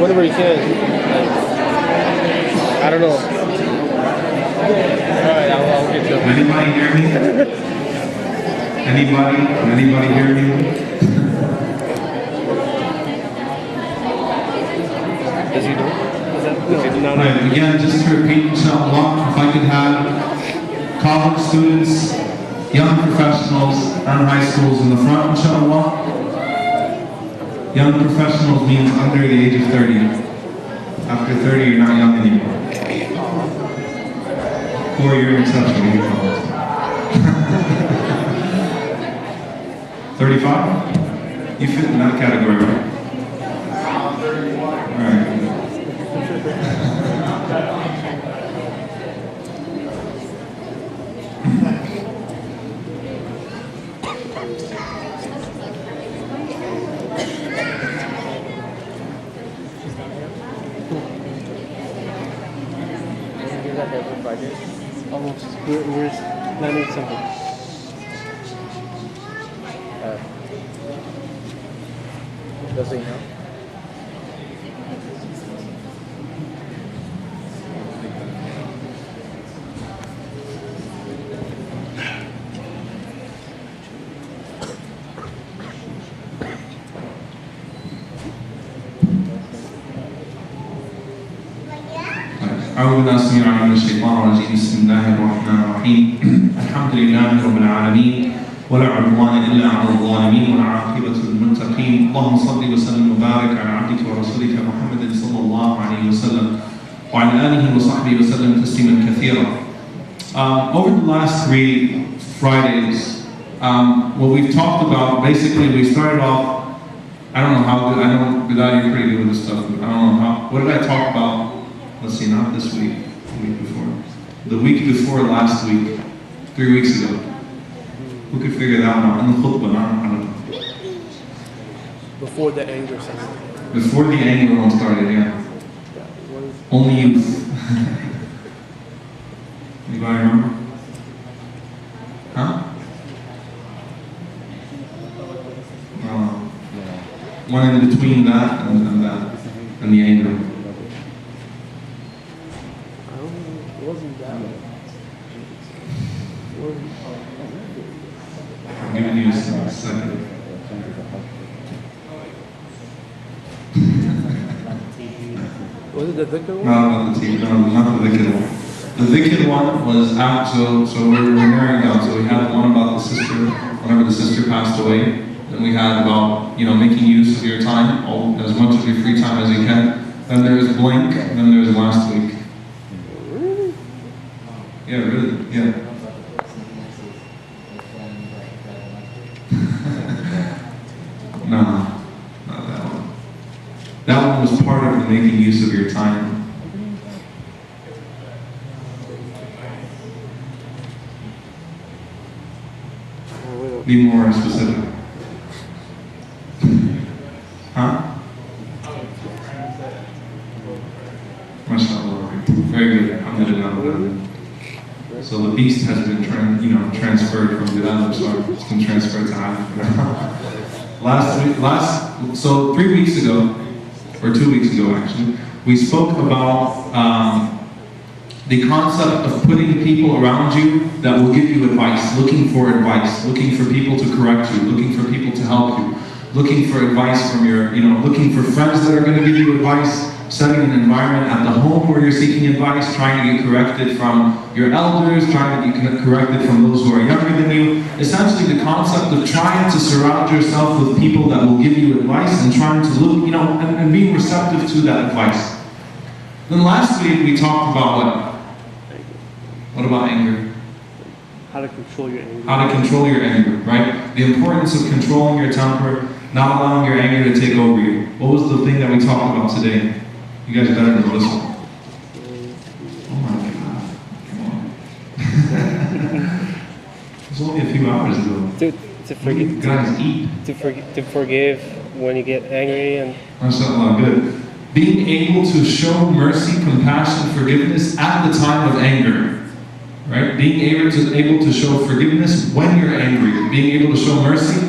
Whenever you can. I don't know. Alright, I'll get to it. Anybody hear me? Anybody hear me? Does he do it? Does he do now? Right, again, just to repeat, inshallah, if I could have college students, young professionals, and high schools in the front, inshallah. Young professionals means under the age of 30. After 30, you're not young anymore. Or you're an exception, you call it. 35? You fit in that category, right? Alright. Almost. We're planning something. Does he know? أعوذ بالله السميع العليم من الشيطان الرجيم بسم الله الرحمن الرحيم الحمد لله رب العالمين ولا عدوان إلا على الظالمين والعاقبة للمتقين اللهم صل وسلم وبارك على عبدك ورسولك محمد صلى الله عليه وسلم وعلى آله وصحبه وسلم تسليما كثيرا. Over the last 3 Fridays, what we've talked about, basically we started off, I don't know how good, I know Bilal, you're pretty good with this stuff, I don't know how, what did I talk about? Let's see, not this week, the week before. The week before last week, 3 weeks ago. Who could figure that one out? In the khutbah, I don't know. Before the anger started. Before the anger one started, yeah. Only youth. Anybody remember? Huh? One in between that and that, and the anger. I'm giving you a second. Was it the dhikr one? No, not the TV. No, not the dhikr one. The dhikr one was after, so we're narrowing down. So we had the one about the sister, whenever the sister passed away. Then we had about, making use of your time, as much of your free time as you can. Then there was blank, and then there was last week. Yeah, really, yeah. No, not that one. That one was part of the making use of your time. Be more specific. Huh? MashaAllah. Very good. Alhamdulillah. So the beast has been transferred from Bilal, so it's been transferred to Ali. So 3 weeks ago, or 2 weeks ago actually, we spoke about the concept of putting people around you that will give you advice, looking for people to correct you, looking for people to help you, looking for advice from looking for friends that are going to give you advice, setting an environment at the home where you're seeking advice, trying to get corrected from your elders, trying to get corrected from those who are younger than you. Essentially the concept of trying to surround yourself with people that will give you advice and trying to look, and being receptive to that advice. Then last week we talked about what? What about anger? How to control your anger. How to control your anger, right? The importance of controlling your temper, not allowing your anger to take over you. What was the thing that we talked about today? You guys better know this one. Oh my God. Come on. It was only a few hours ago. To forgive. You guys eat. To forgive when you get angry and. MashaAllah, good. Being able to show mercy, compassion, forgiveness at the time of anger. Right? Being able to show forgiveness when you're angry. Being able to show mercy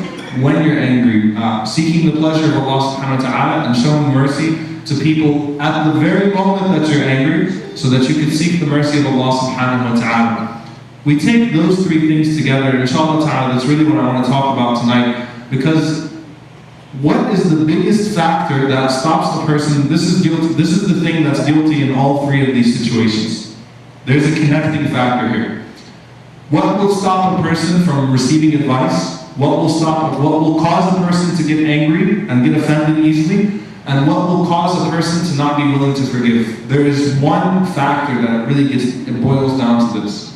when you're angry, seeking the pleasure of Allah subhanahu wa ta'ala and showing mercy to people at the very moment that you're angry, so that you can seek the mercy of Allah subhanahu wa ta'ala. We take those three things together, inshallah ta'ala, that's really what I want to talk about tonight, because what is the biggest factor that stops the person? This is the thing that's guilty in all three of these situations. There's a connecting factor here. What will stop a person from receiving advice? What will cause a person to get angry and get offended easily? And what will cause a person to not be willing to forgive? There is one factor that really it boils down to this.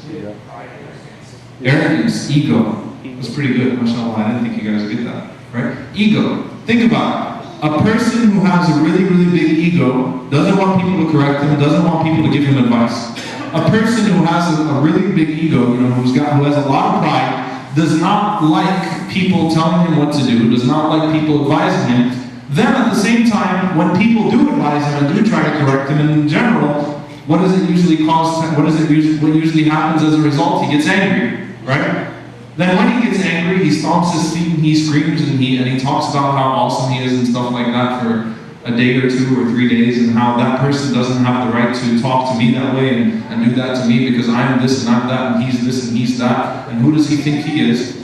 Arrogance, ego. That's pretty good, mashallah. I didn't think you guys would get that. Right? Ego. Think about it. A person who has a really, really big ego doesn't want people to correct him, doesn't want people to give him advice. A person who has a really big ego, who has a lot of pride, does not like people telling him what to do, does not like people advising him. Then at the same time, when people do advise him and do try to correct him in general, what usually happens as a result? He gets angry, right? Then when he gets angry, he stomps his feet and he screams and he talks about how awesome he is and stuff like that for a day or 2 or 3 days, and how that person doesn't have the right to talk to me that way and do that to me because I'm this and I'm that and he's this and he's that, and who does he think he is?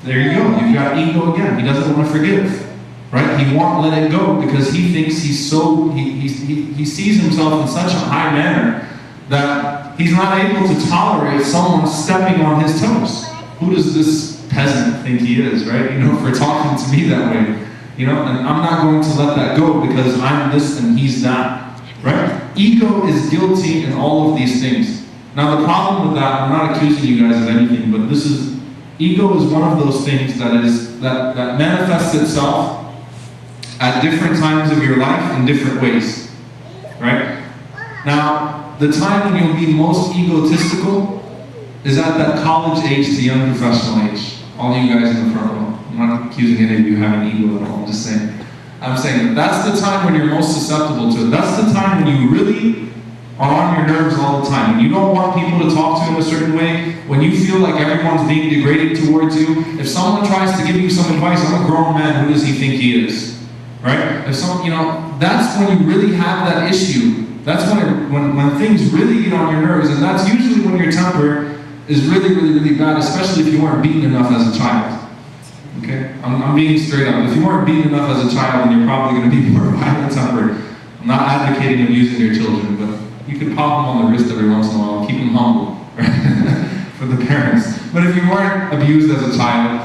There you go, you've got ego again. He doesn't want to forgive, right? He won't let it go because he thinks he sees himself in such a high manner that he's not able to tolerate someone stepping on his toes. Who does this peasant think he is, right? For talking to me that way. And I'm not going to let that go because I'm this and he's that, right? Ego is guilty in all of these things. Now the problem with that, I'm not accusing you guys of anything, but ego is one of those things that manifests itself at different times of your life in different ways, right? Now, the time when you'll be most egotistical is at that college age to young professional age. All you guys in the front row. I'm not accusing any of you having ego at all, I'm just saying. I'm saying that's the time when you're most susceptible to it. That's the time when you really are on your nerves all the time. When you don't want people to talk to you in a certain way, when you feel like everyone's being degraded towards you. If someone tries to give you some advice, I'm a grown man, who does he think he is? Right? If that's when you really have that issue. That's when things really get on your nerves, and that's usually when your temper is really, really, really bad, especially if you weren't beaten enough as a child. Okay? I'm being straight up. If you weren't beaten enough as a child, then you're probably going to be more violent tempered. I'm not advocating abusing your children, but you could pop them on the wrist every once in a while, keep them humble, right? For the parents. But if you weren't abused as a child,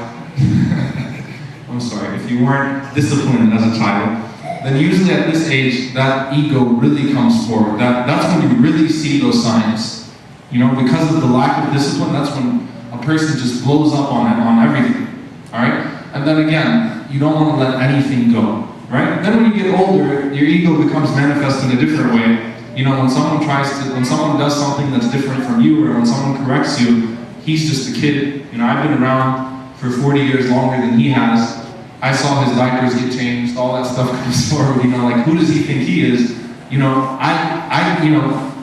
I'm sorry, if you weren't disciplined as a child, then usually at this age, that ego really comes forward. That's when you really see those signs. Because of the lack of discipline, that's when a person just blows up on everything. Alright? And then again, you don't want to let anything go. Right? Then when you get older, your ego becomes manifest in a different way. When someone does something that's different from you, or when someone corrects you, he's just a kid. I've been around for 40 years longer than he has. I saw his diapers get changed, all that stuff comes forward, who does he think he is?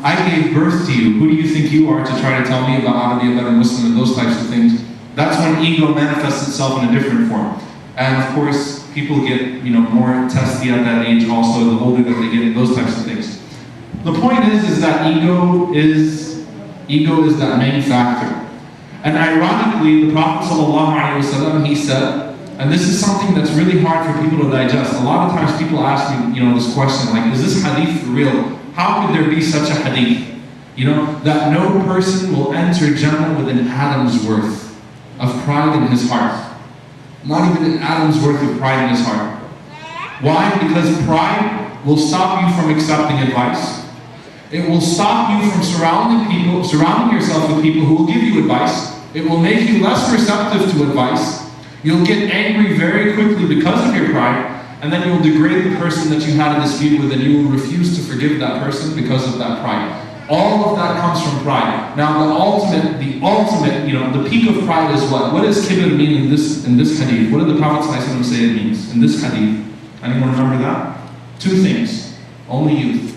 I gave birth to you. Who do you think you are to try to tell me about how to be a better Muslim and those types of things? That's when ego manifests itself in a different form. And of course, people get, more testy at that age also, the older that they get, those types of things. The point is that ego is that main factor. And ironically, the Prophet ﷺ, he said, and this is something that's really hard for people to digest. A lot of times people ask me, this question, like, is this hadith real? How could there be such a hadith? That no person will enter Jannah with an atom's worth of pride in his heart. Not even an atom's worth of pride in his heart. Why? Because pride will stop you from accepting advice. It will stop you from surrounding yourself with people who will give you advice. It will make you less receptive to advice. You'll get angry very quickly because of your pride, and then you'll degrade the person that you had a dispute with, and you will refuse to forgive that person because of that pride. All of that comes from pride. Now the ultimate, the peak of pride is what? What does kibr mean in this hadith? What did the Prophet ﷺ say it means in this hadith? Anyone remember that? 2 things. Only youth.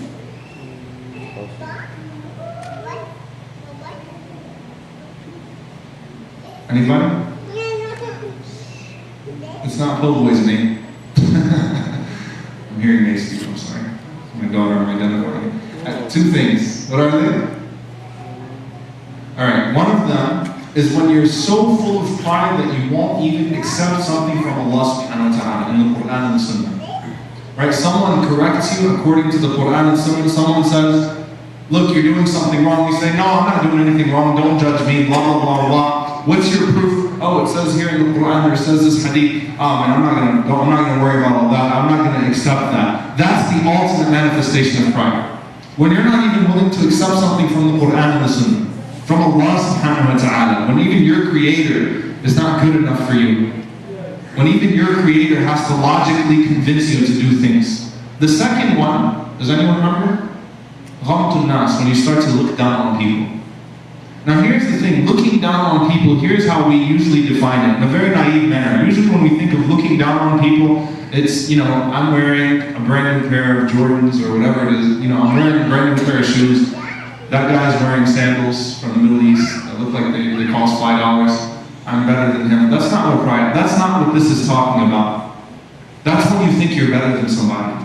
Anybody? It's not po' boy's name. I'm hearing names people, I'm sorry. My daughter, I'm identifying. Two things. What are they? Alright, one of them is when you're so full of pride that you won't even accept something from Allah subhanahu wa ta'ala in the Quran and the Sunnah. Right? Someone corrects you according to the Quran and Sunnah. Someone says, look, you're doing something wrong. You say, no, I'm not doing anything wrong. Don't judge me. Blah, blah, blah, blah. What's your proof? Oh, it says here in the Quran, or it says this hadith. Oh man, I'm not gonna worry about all that. I'm not gonna accept that. That's the ultimate manifestation of pride. When you're not even willing to accept something from the Quran and the Sunnah, from Allah subhanahu wa ta'ala, when even your creator is not good enough for you, when even your creator has to logically convince you to do things. The second one, does anyone remember? Ghamtun nas, when you start to look down on people. Now here's the thing, looking down on people, here's how we usually define it, in a very naive manner. Usually when we think of looking down on people, it's, I'm wearing a brand new pair of Jordans or whatever it is, I'm wearing a brand new pair of shoes. That guy's wearing sandals from the Middle East that look like they cost $5. I'm better than him. That's not what pride, that's not what this is talking about. That's when you think you're better than somebody.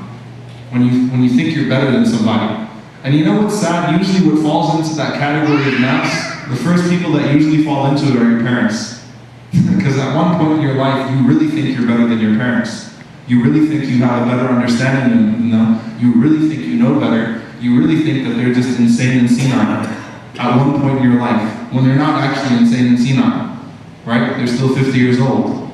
When you think you're better than somebody. And you know what's sad? Usually what falls into that category of nas, the first people that usually fall into it are your parents. Because at one point in your life, you really think you're better than your parents. You really think you have a better understanding than them. You really think you know better. You really think that they're just insane and senile at one point in your life, when they're not actually insane and senile, right? They're still 50 years old.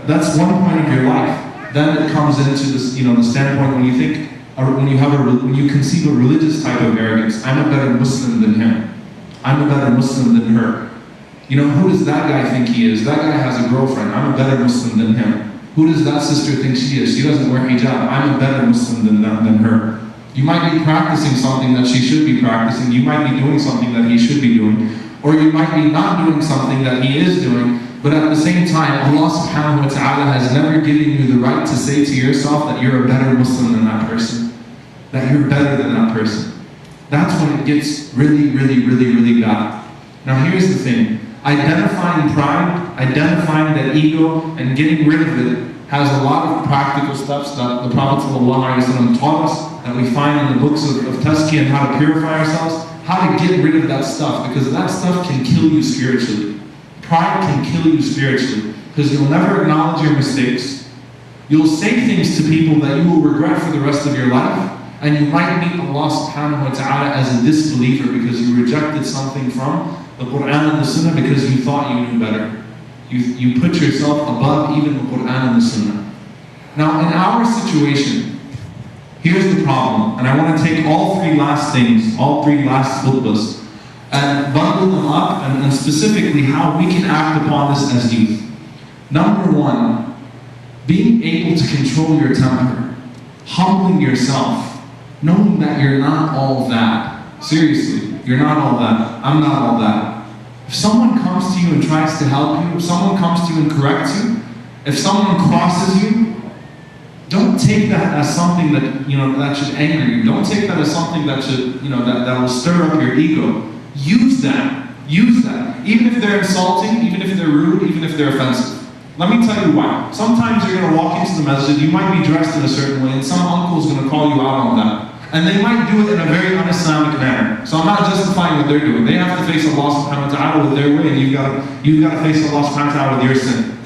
That's one point of your life. Then it comes into this, the standpoint when you think, when you conceive a religious type of arrogance. I'm a better Muslim than him. I'm a better Muslim than her. Who does that guy think he is? That guy has a girlfriend. I'm a better Muslim than him. Who does that sister think she is? She doesn't wear hijab. I'm a better Muslim than her. You might be practicing something that she should be practicing. You might be doing something that he should be doing. Or you might be not doing something that he is doing. But at the same time, Allah subhanahu wa ta'ala has never given you the right to say to yourself that you're a better Muslim than that person. That you're better than that person. That's when it gets really, really, really, really bad. Now here's the thing. Identifying pride, identifying that ego, and getting rid of it has a lot of practical steps that the Prophet ﷺ taught us, that we find in the books of Tazkiyah and how to purify ourselves, how to get rid of that stuff, because that stuff can kill you spiritually. Pride can kill you spiritually, because you'll never acknowledge your mistakes. You'll say things to people that you will regret for the rest of your life, and you might meet Allah subhanahu wa ta'ala as a disbeliever because you rejected something from the Quran and the Sunnah because you thought you knew better. You put yourself above even the Quran and the Sunnah. Now in our situation, here's the problem, and I want to take all three last things, all three last khutbahs, and bundle them up, and specifically how we can act upon this as youth. Number one, being able to control your temper, humbling yourself, knowing that you're not all that. Seriously, you're not all that. I'm not all that. If someone comes to you and tries to help you, if someone comes to you and corrects you, if someone crosses you, don't take that as something that that should anger you. Don't take that as something that should that will stir up your ego. Use that. Use that. Even if they're insulting, even if they're rude, even if they're offensive. Let me tell you why. Sometimes you're going to walk into the masjid, you might be dressed in a certain way, and some uncle's going to call you out on that. And they might do it in a very un-Islamic manner. So I'm not justifying what they're doing. They have to face Allah subhanahu wa ta'ala with their way, and you've got to face Allah subhanahu wa ta'ala with your sin.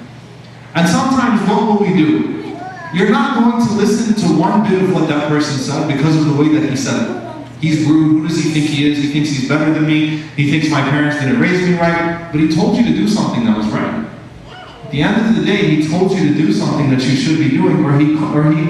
And sometimes what will we do? You're not going to listen to one bit of what that person said because of the way that he said it. He's rude. Who does he think he is? He thinks he's better than me. He thinks my parents didn't raise me right. But he told you to do something that was right. At the end of the day, he told you to do something that you should be doing, or he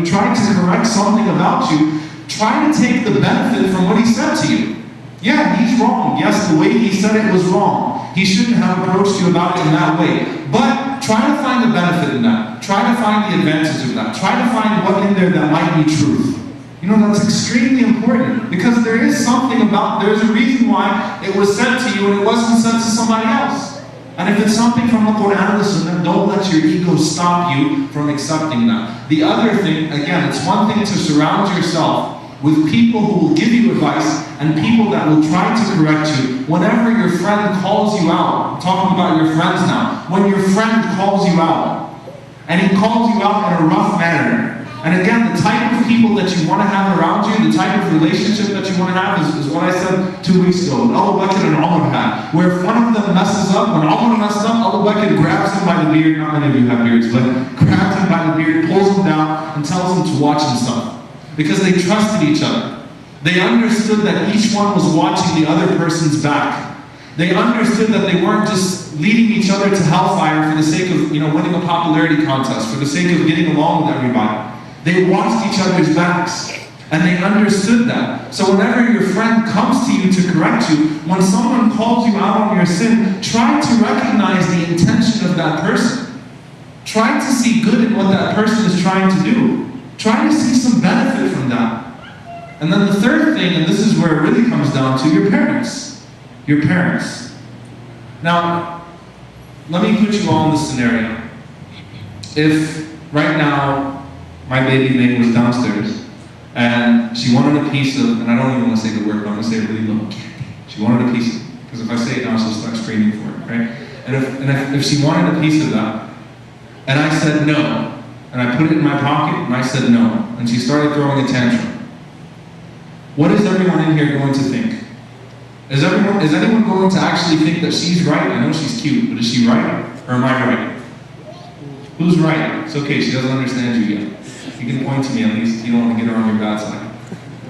tried to correct something about you. Try to take the benefit from what he said to you. Yeah, he's wrong. Yes, the way he said it was wrong. He shouldn't have approached you about it in that way. But try to find the benefit in that. Try to find the advantage of that. Try to find what in there that might be truth. That's extremely important, because there's a reason why it was said to you and it wasn't said to somebody else. And if it's something from the Quran and the Sunnah, don't let your ego stop you from accepting that. The other thing, again, it's one thing to surround yourself with people who will give you advice and people that will try to correct you. Whenever your friend calls you out, I'm talking about your friends now, when your friend calls you out And he calls you out in a rough manner. And again, the type of people that you want to have around you, the type of relationship that you want to have is what I said 2 weeks ago, Abu Bakr and Umar had. Where if one of them messes up, when Umar messes up, Abu Bakr grabs him by the beard, not many of you have beards, but grabs him by the beard, pulls him down, and tells him to watch himself. Because they trusted each other. They understood that each one was watching the other person's back. They understood that they weren't just leading each other to hellfire for the sake of winning a popularity contest, for the sake of getting along with everybody. They watched each other's backs, and they understood that. So whenever your friend comes to you to correct you, when someone calls you out on your sin, try to recognize the intention of that person. Try to see good in what that person is trying to do. Try to see some benefit from that. And then the third thing, and this is where it really comes down to, your parents. Your parents. Now, let me put you all in this scenario. If right now, my baby Meg was downstairs, and she wanted a piece of, and I don't even want to say the word, but I'm going to say it really low, candy. She wanted a piece of it, because if I say it now, she'll start screaming for it, right? And if she wanted a piece of that, and I said no, and I put it in my pocket, and I said no, and she started throwing a tantrum, what is everyone in here going to think? Is anyone going to actually think that she's right? I know she's cute, but is she right? Or am I right? Who's right? It's okay, she doesn't understand you yet. You can point to me at least. You don't want to get her on your bad side.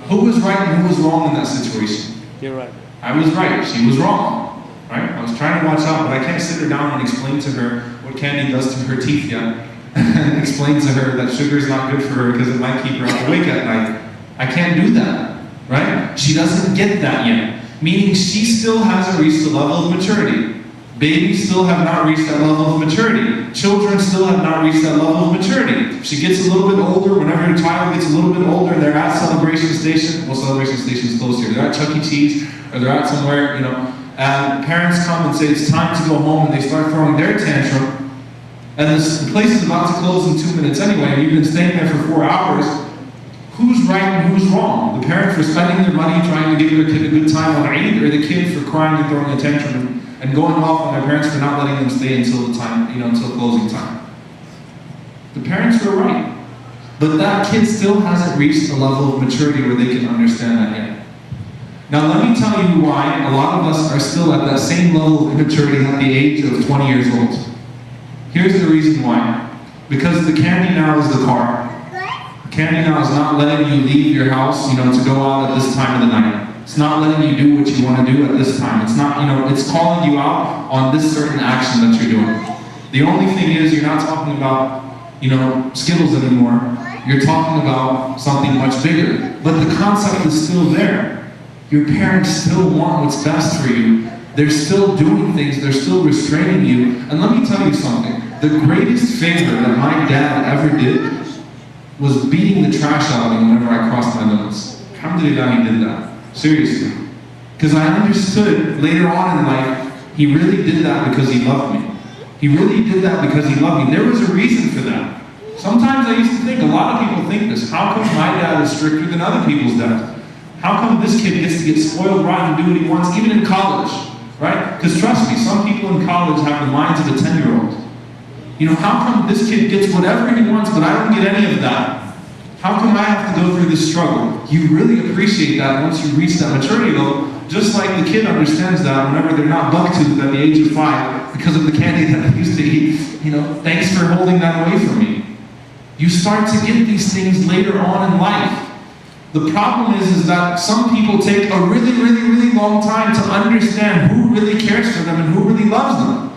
Who was right and who was wrong in that situation? You're right. I was right. She was wrong. Right? I was trying to watch out, but I can't sit her down and explain to her what candy does to her teeth yet. And explain to her that sugar is not good for her because it might keep her awake at night. I can't do that. Right? She doesn't get that yet. Meaning she still hasn't reached the level of maturity. Babies still have not reached that level of maturity. Children still have not reached that level of maturity. If she gets a little bit older, whenever your child gets a little bit older and they're at Celebration Station, well, Celebration Station is close here, they're at Chuck E. Cheese, or they're at somewhere, and parents come and say it's time to go home, and they start throwing their tantrum, and the place is about to close in 2 minutes anyway, and you've been staying there for 4 hours, who's right and who's wrong? The parent for spending their money trying to give their kid a good time on Eid, or the kid for crying and throwing a tantrum and going off on their parents for not letting them stay until the time, until closing time? The parents were right. But that kid still hasn't reached a level of maturity where they can understand that yet. Now let me tell you why a lot of us are still at that same level of immaturity at the age of 20 years old. Here's the reason why. Because the candy now is the car. The candy now is not letting you leave your house, to go out at this time of the night. It's not letting you do what you want to do at this time. It's not, it's calling you out on this certain action that you're doing. The only thing is you're not talking about, Skittles anymore. You're talking about something much bigger. But the concept is still there. Your parents still want what's best for you. They're still doing things. They're still restraining you. And let me tell you something. The greatest favor that my dad ever did was beating the trash out of me whenever I crossed my limits. Alhamdulillah, he did that. Seriously. Because I understood later on in life, he really did that because he loved me. He really did that because he loved me. There was a reason for that. Sometimes I used to think, a lot of people think this, how come my dad is stricter than other people's dads? How come this kid gets to get spoiled rotten and do what he wants, even in college? Right? Because trust me, some people in college have the minds of a 10-year-old. How come this kid gets whatever he wants, but I don't get any of that? How come I have to go through this struggle? You really appreciate that once you reach that maturity level, just like the kid understands that whenever they're not buck-toothed at the age of 5 because of the candy that they used to eat. Thanks for holding that away from me. You start to get these things later on in life. The problem is that some people take a really, really, really long time to understand who really cares for them and who really loves them.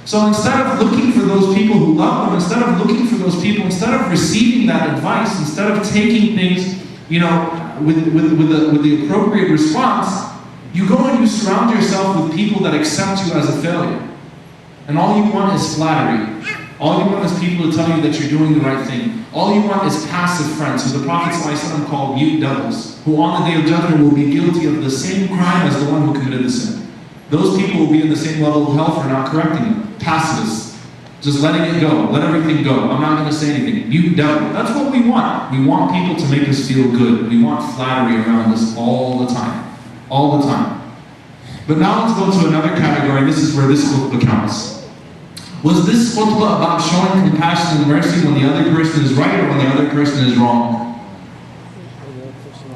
So instead of looking for those people who love them, instead of looking for those people, instead of receiving that advice, instead of taking things, with the appropriate response, you go and you surround yourself with people that accept you as a failure. And all you want is flattery. All you want is people to tell you that you're doing the right thing. All you want is passive friends, who the Prophet ﷺ called mute devils, who on the day of judgment will be guilty of the same crime as the one who committed the sin. Those people will be in the same level of hell for not correcting them. Pacifists. Just letting it go. Let everything go. I'm not going to say anything. Mute devil. That's what we want. We want people to make us feel good. We want flattery around us all the time. All the time. But now let's go to another category. This is where this book counts. Was this khutbah about showing compassion and mercy when the other person is right or when the other person is wrong?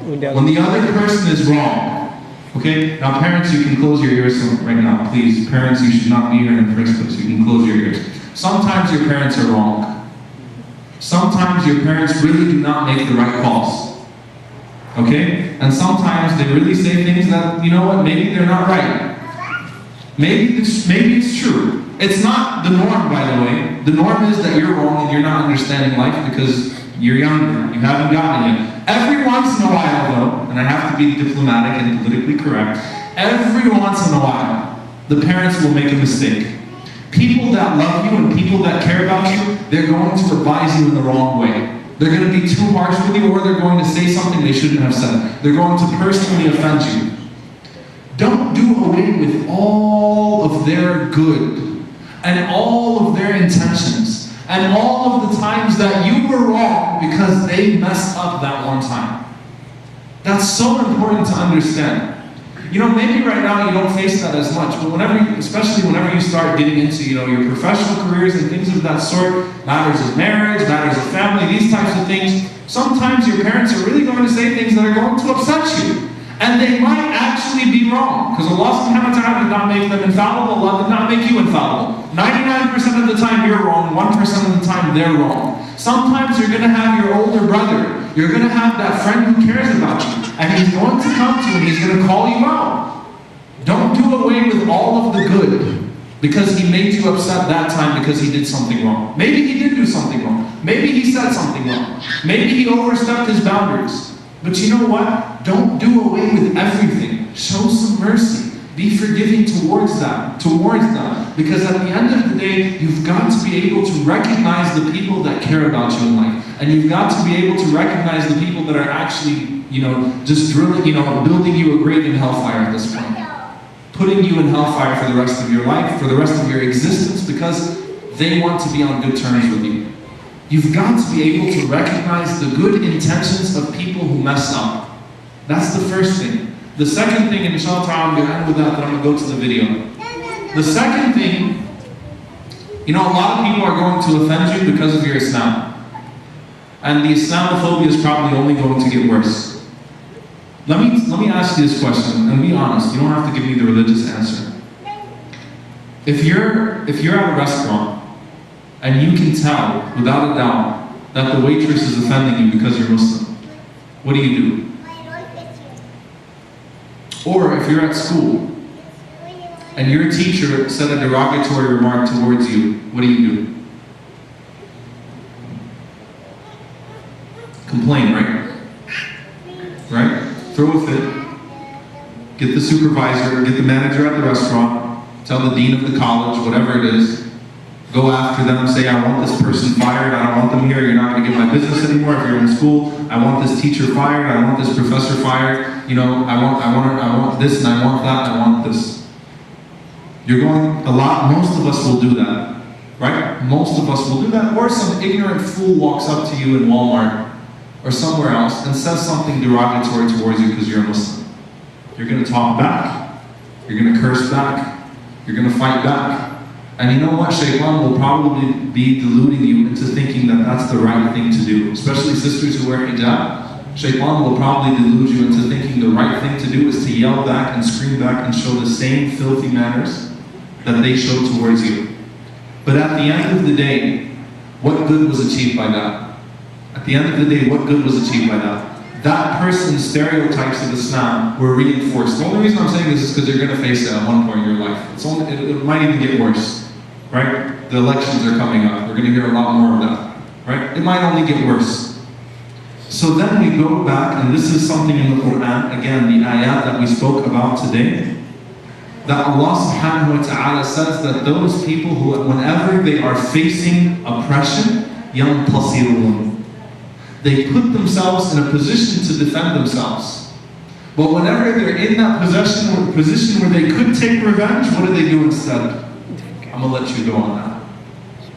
When the other person is wrong. Okay? Now parents, you can close your ears right now. Please, parents, you should not be here in the first place. You can close your ears. Sometimes your parents are wrong. Sometimes your parents really do not make the right calls. Okay? And sometimes they really say things that, you know what, maybe they're not right. Maybe it's true. It's not the norm, by the way. The norm is that you're wrong and you're not understanding life because you're younger. You haven't gotten it yet. Every once in a while, though, and I have to be diplomatic and politically correct, every once in a while, the parents will make a mistake. People that love you and people that care about you, they're going to advise you in the wrong way. They're going to be too harsh with you, or they're going to say something they shouldn't have said. They're going to personally offend you. Don't do away with all of their good and all of their intentions and all of the times that you were wrong because they messed up that one time. That's so important to understand. You know, maybe right now you don't face that as much, but especially whenever you start getting into, your professional careers and things of that sort, matters of marriage, matters of family, these types of things, sometimes your parents are really going to say things that are going to upset you. And they might actually be wrong, because Allah subhanahu wa ta'ala did not make them infallible, Allah did not make you infallible. 99% of the time you're wrong, 1% of the time they're wrong. Sometimes you're going to have your older brother, you're going to have that friend who cares about you, and he's going to come to you and he's going to call you out. Don't do away with all of the good because he made you upset that time because he did something wrong. Maybe he did do something wrong. Maybe he said something wrong. Maybe he overstepped his boundaries. But you know what? Don't do away with everything. Show some mercy. Be forgiving towards them. Because at the end of the day, you've got to be able to recognize the people that care about you in life. And you've got to be able to recognize the people that are actually, just drilling, building you a grave in hellfire at this point. Putting you in hellfire for the rest of your life, for the rest of your existence, because they want to be on good terms with you. You've got to be able to recognize the good intentions of people who mess up. That's the first thing. The second thing, and inshallah I'm going to end with that, then I'm going to go to the video. The second thing, a lot of people are going to offend you because of your Islam. And the Islamophobia is probably only going to get worse. Let me ask you this question, and be honest, you don't have to give me the religious answer. If you're at a restaurant, and you can tell, without a doubt, that the waitress is offending you because you're Muslim, what do? Or if you're at school, and your teacher said a derogatory remark towards you, what do? Complain, right? Right? Throw a fit. Get the supervisor, get the manager at the restaurant, tell the dean of the college, whatever it is, go after them, say, I want this person fired, I don't want them here, you're not going to get my business anymore if you're in school, I want this teacher fired, I want this professor fired, I want this and I want that, I want this. Most of us will do that, right? Most of us will do that, or some ignorant fool walks up to you in Walmart or somewhere else and says something derogatory towards you because you're a Muslim. You're going to talk back, you're going to curse back, you're going to fight back. And you know what? Shaitan will probably be deluding you into thinking that that's the right thing to do. Especially sisters who wear hijab. Shaitan will probably delude you into thinking the right thing to do is to yell back and scream back and show the same filthy manners that they show towards you. But at the end of the day, what good was achieved by that? At the end of the day, what good was achieved by that? That person's stereotypes of Islam were reinforced. The only reason I'm saying this is because you're going to face it at one point in your life. It might even get worse. Right? The elections are coming up. We're going to hear a lot more of that. Right? It might only get worse. So then we go back, and this is something in the Quran, again, the ayat that we spoke about today, that Allah subhanahu wa ta'ala says that those people who, whenever they are facing oppression, يَنْتَصِرُونَ, they put themselves in a position to defend themselves. But whenever they're in that position where they could take revenge, what do instead? I'm going to let you go on that.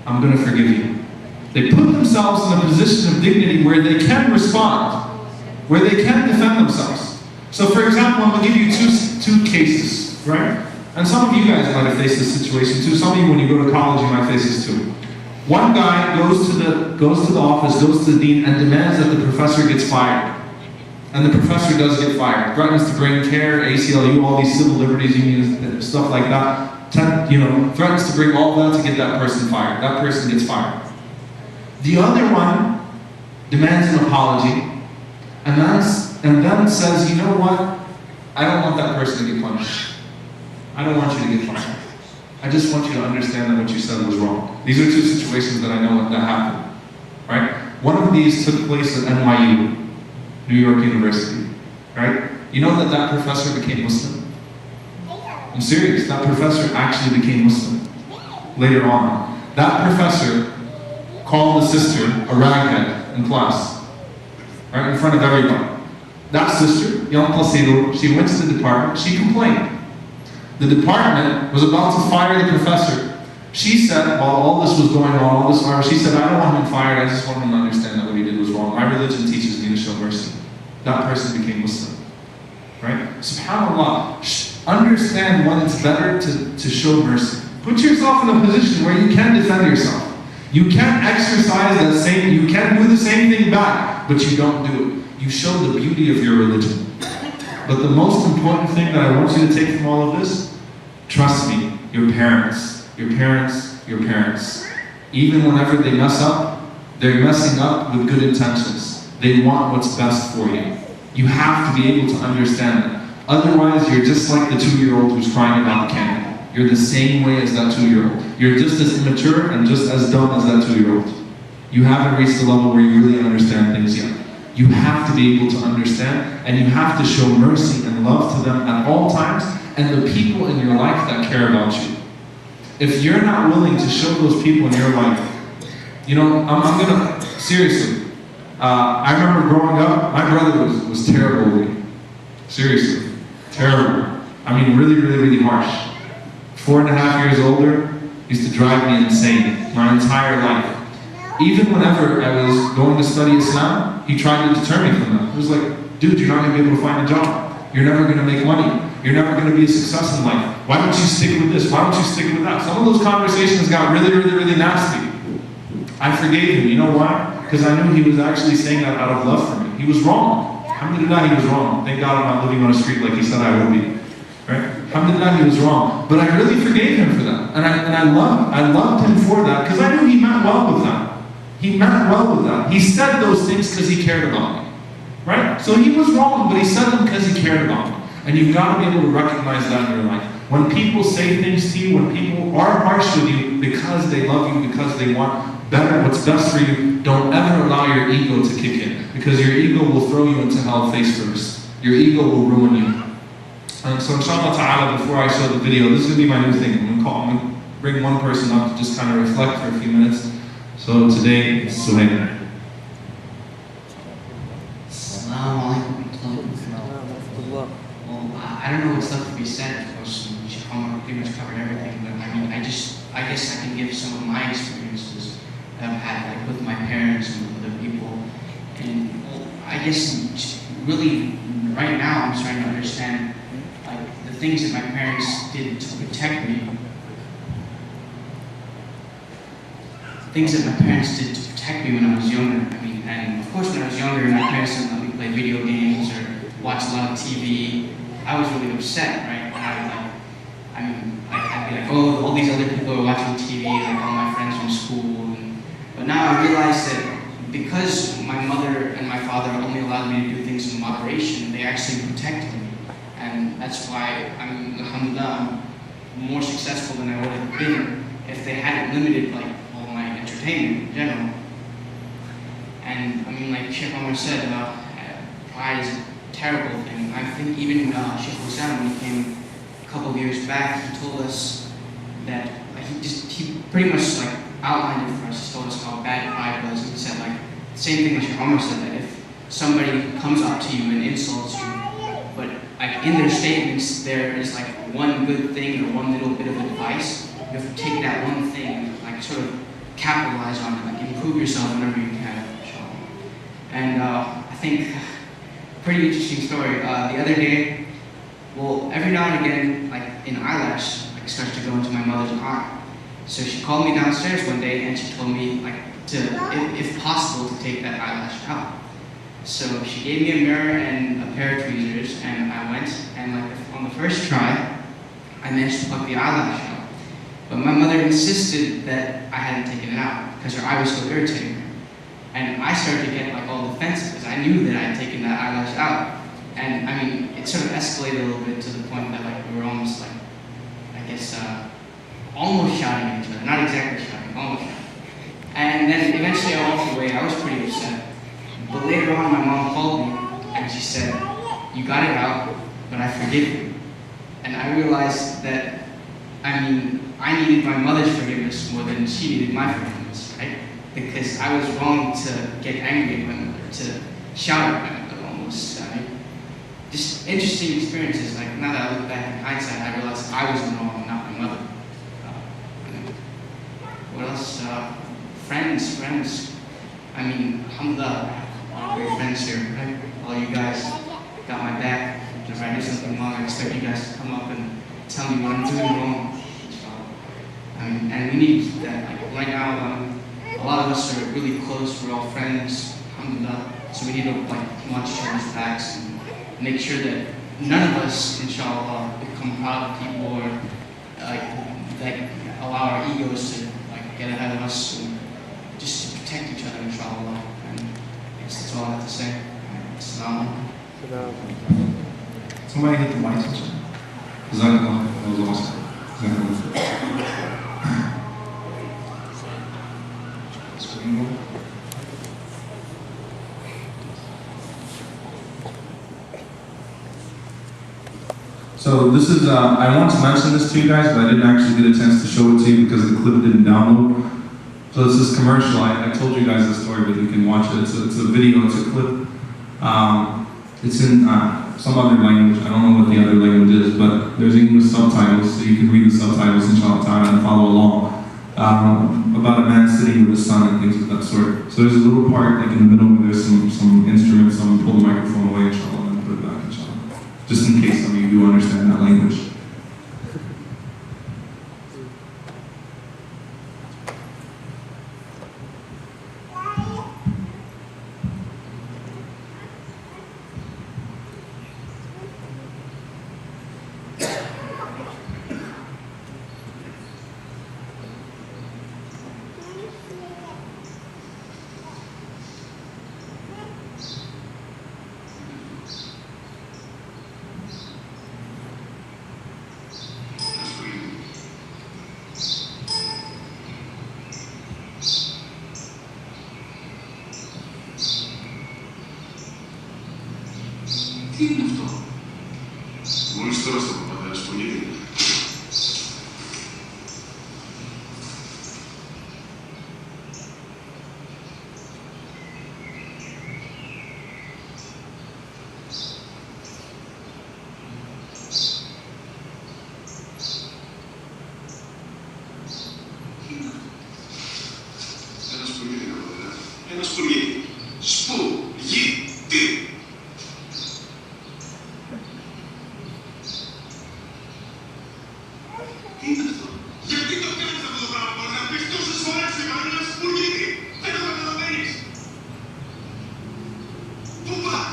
I'm going to forgive you. They put themselves in a position of dignity where they can respond, where they can defend themselves. So for example, I'm going to give you two cases, right? And some of you guys might have faced this situation too. Some of you, when you go to college, you might face this too. One guy goes to the office, goes to the dean, and demands that the professor gets fired. And the professor does get fired. Threatens to bring CARE, ACLU, all these civil liberties unions, stuff like that. Threatens to bring all that to get that person fired. That person gets fired. The other one demands an apology, and then says, you know what? I don't want that person to get punished. I don't want you to get fired. I just want you to understand that what you said was wrong. These are two situations that I know that happened, right? One of these took place at NYU, New York University, right? You know that professor became Muslim? I'm serious, that professor actually became Muslim later on. That professor called the sister a raghead in class, right, in front of everybody. That sister, young Placido, she went to the department, she complained. The department was about to fire the professor. She said, while all this was going on, she said, I don't want him fired, I just want him to understand that what he did was wrong. My religion teaches me to show mercy. That person became Muslim, right? SubhanAllah, understand when it's better to show mercy. Put yourself in a position where you can defend yourself. You can exercise you can do the same thing back, but you don't do it. You show the beauty of your religion. But the most important thing that I want you to take from all of this, trust me, your parents, even whenever they mess up, they're messing up with good intentions. They want what's best for you. You have to be able to understand that. Otherwise, you're just like the 2-year-old who's crying about the candy. You're the same way as that 2-year-old. You're just as immature and just as dumb as that 2-year-old. You haven't reached the level where you really understand things yet. You have to be able to understand, and you have to show mercy and love to them at all times, and the people in your life that care about you. If you're not willing to show those people in your life, I'm gonna, seriously, I remember growing up, my brother was terrible with me. Seriously, terrible. I mean, really, really, really harsh. 4.5 years older, used to drive me insane my entire life. Even whenever I was going to study Islam, he tried to deter me from that. He was like, dude, you're not going to be able to find a job. You're never going to make money. You're never going to be a success in life. Why don't you stick with this? Why don't you stick with that? Some of those conversations got really, really, really nasty. I forgave him. You know why? Because I knew he was actually saying that out of love for me. He was wrong. Alhamdulillah, he was wrong. Thank God I'm not living on a street like he said I would be. Right? Alhamdulillah, he was wrong. But I really forgave him for that. And I loved him for that because I knew he meant well with that. He meant well with that. He said those things because he cared about me. Right? So he was wrong, but he said them because he cared about me. And you've got to be able to recognize that in your life. When people say things to you, when people are harsh with you because they love you, because they want better, what's best for you, don't ever allow your ego to kick in. Because your ego will throw you into hell face first. Your ego will ruin you. And so inshallah ta'ala, before I show the video, this is going to be my new thing. I'm going to bring one person up to just kind of reflect for a few minutes. So today, it's Suhail. Well, I don't know what's left to be said, because Sheikh Omar pretty much covered everything, but I mean, I guess I can give some of my experiences that I've had, like with my parents and with other people. And I guess really, right now, I'm starting to understand like the things that my parents did to protect me. Things that my parents did to protect me when I was younger. I mean, and of course when I was younger, my parents didn't let me play video games or watch a lot of TV. I was really upset, right? I'd be like, oh, all these other people are watching TV, like all my friends from school. But now I realize that because my mother and my father only allowed me to do things in moderation, they actually protected me. And that's why alhamdulillah, I'm more successful than I would have been if they hadn't limited like all my entertainment in general. And I mean, like Sheikh Omar said, pride is a terrible thing. I think even Sheikh Hussain, when he came a couple of years back, he told us that he pretty much like outlined it for us. He told us how bad pride was, and he said like the same thing that Sheikh Omar said, that if somebody comes up to you and insults you, but like in their statements there is like one good thing or one little bit of advice, you have to take that one thing and like sort of capitalize on it, like improve yourself whenever you can, inshallah. And I think pretty interesting story. The other day, well, every now and again, like an eyelash like starts to go into my mother's eye. So she called me downstairs one day and she told me like if possible to take that eyelash out. So she gave me a mirror and a pair of tweezers, and I went, and like on the first try, I managed to pluck the eyelash out. But my mother insisted that I hadn't taken it out because her eye was still irritating her. And I started to get like all defensive because I knew that I had taken that eyelash out. And I mean, it sort of escalated a little bit to the point that like we were almost like, I guess, almost shouting at each other. Not exactly shouting, almost shouting. And then eventually I walked away. I was pretty upset. But later on, my mom called me and she said, "You got it out, but I forgive you." And I realized that, I mean, I needed my mother's forgiveness more than she needed my forgiveness, right? Because I was wrong to get angry at my mother, to shout at my mother almost. I mean, just interesting experiences. Like now that I look back in hindsight, I realized I was wrong, not my mother. What else? Friends. I mean, alhamdulillah, all great friends here, right? All you guys got my back. If I do something wrong, I expect you guys to come up and tell me what I'm doing wrong. I mean, and we need that. Like right now, a lot of us are really close. We're all friends, alhamdulillah. So we need to like watch each other's backs and make sure that none of us, inshallah, become proud people or like allow our egos to like get ahead of us. And just to protect each other, inshallah. And I guess that's all I have to say. Assalamu alaikum. Somebody hit the mic switch. Jazakallah. That was awesome. Jazakallah. So this is, I want to mention this to you guys, but I didn't actually get a chance to show it to you because the clip didn't download. So this is commercial. I told you guys the story, but you can watch it. It's a video, it's a clip. It's in some other language. I don't know what the other language is, but there's English subtitles, so you can read the subtitles inshallah and follow along. About a man sitting with his son and things of that sort. So there's a little part like in the middle where there's some instruments. I'm gonna pull the microphone away inshallah and put it back inshallah. Just in case some of you do understand that language. Τι είναι αυτό? Μόλις τώρα στο πατέρα σου γίνεται. Ένας σπουργίτη είναι πατέρα. Ένας σπουργίτη. Σπουργίτη. Τι είναι αυτό? Γιατί το κάνεις αυτό το πράγμα? Μπορεί να πεις τόσες φορές σε κανένα σπουργίτη. Δεν το καταλαβαίνεις. Πού πας?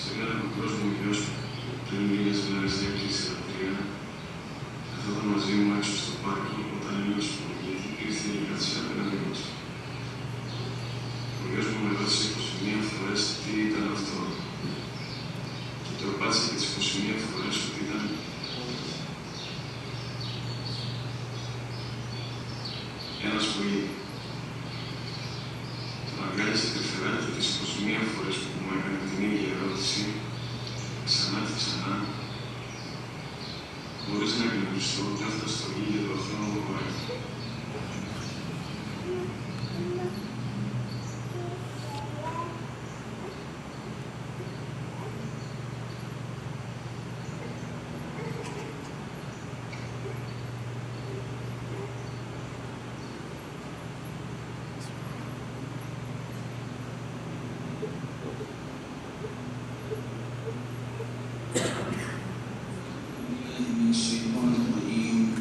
Σε μέρα μικρός μου γιος πριν λίγες μέρες διέκτησε από τρία, καθόταν μαζί μου έξω στο πάρκο όταν έμεινε στο σπουργίτη και ήρθε η κάτσε απέναντι μας. Ο γιος μου με ρώτησε 21 φορές τι ήταν αυτό. Και το απάντησε και τις 21 φορές ότι ήταν بيشتغلوا في نفس التمرين يدخلهم كويس. من الشيطان الرجيم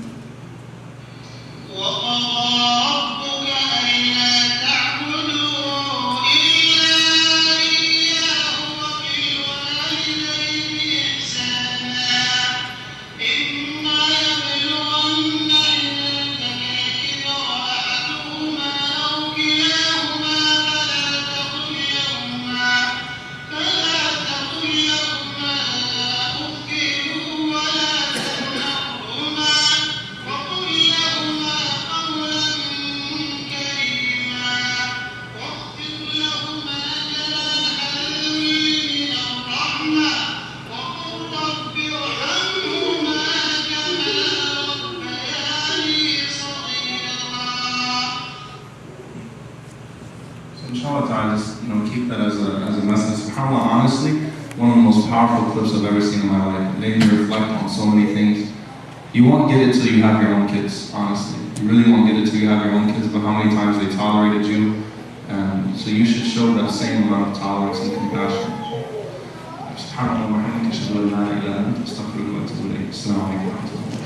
Inshallah ta'ala, just keep that as a message. SubhanAllah, honestly, one of the most powerful clips I've ever seen in my life. It made me reflect on so many things. You won't get it till you have your own kids, honestly. You really won't get it till you have your own kids, but how many times they tolerated you. So you should show that same amount of tolerance and compassion. SubhanAllah wa bihamdihi, ashhadu an la ilaha illa anta, astaghfiruka wa atubu ilayk. Assalamu alaikum wa rahmatullahi.